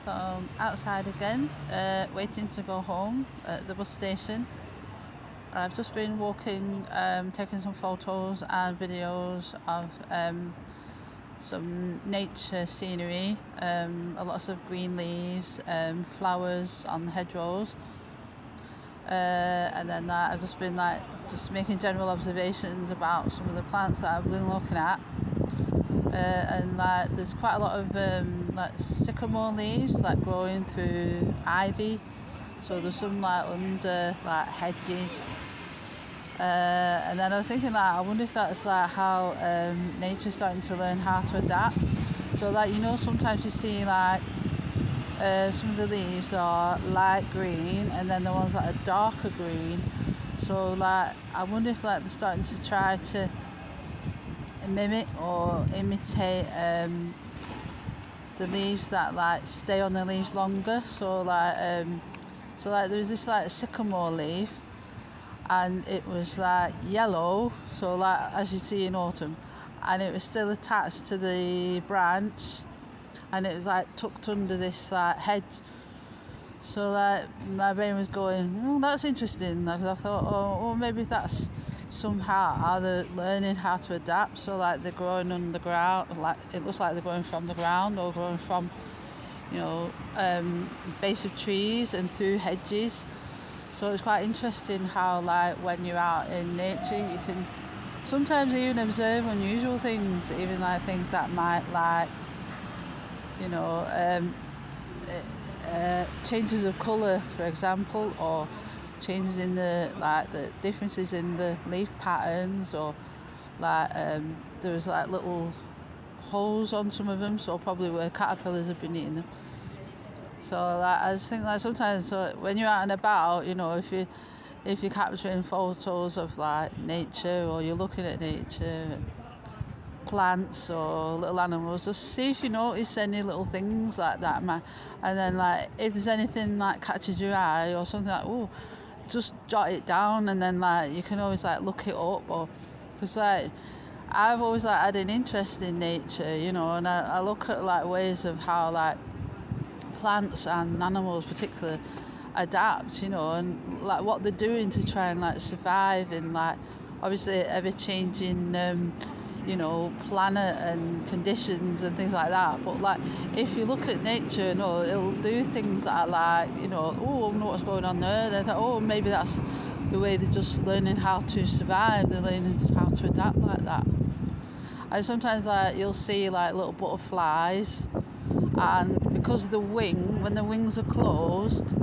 So I'm outside again, waiting to go home at the bus station. I've just been walking, taking some photos and videos of some nature scenery, a lots of green leaves, flowers on the hedgerows, and then I've just been just making general observations about some of the plants that I've been looking at. And there's quite a lot of sycamore leaves growing through ivy, so there's some under hedges, and then I was thinking I wonder if that's how nature's starting to learn how to adapt. So sometimes you see some of the leaves are light green and then the ones that are darker green, so I wonder if they're starting to try to mimic or imitate the leaves that stay on the leaves longer. So there was this sycamore leaf, and it was yellow, so as you see in autumn, and it was still attached to the branch, and it was tucked under this hedge. So my brain was going, that's interesting, because I thought, maybe that's somehow they're learning how to adapt. So they're growing underground, it looks like they're growing from the ground or growing from base of trees and through hedges. So it's quite interesting how when you're out in nature you can sometimes even observe unusual things, even things that might changes of colour, for example, or changes in the differences in the leaf patterns, or there was little holes on some of them, so probably where caterpillars have been eating them. So I just think sometimes when you're out and about, if you're capturing photos of nature, or you're looking at nature, plants or little animals, just see if you notice any little things like that, and then if there's anything catches your eye or something, just jot it down, and then you can always look it up, or because I've always had an interest in nature, and I look at ways of how plants and animals particularly adapt, and what they're doing to try and survive in obviously ever changing planet and conditions and things like that. But if you look at nature, it'll do things that are I wonder what's going on there. They thought, maybe that's the way they're just learning how to survive. They're learning how to adapt like that. And sometimes you'll see little butterflies, and because of the wing, when the wings are closed,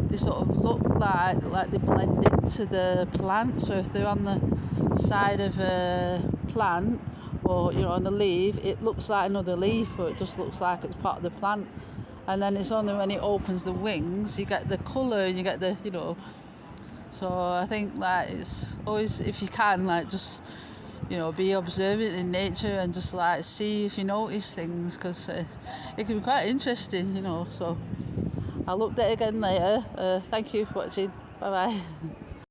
they sort of look like they blend into the plant. So if they're on the side of a plant, or on the leaf, it looks like another leaf, or it just looks like it's part of the plant. And then it's only when it opens the wings you get the colour, and you get the So I think it's always, if you can, just be observant in nature, and just see if you notice things, because it can be quite interesting. So I'll update again later. Thank you for watching. Bye bye.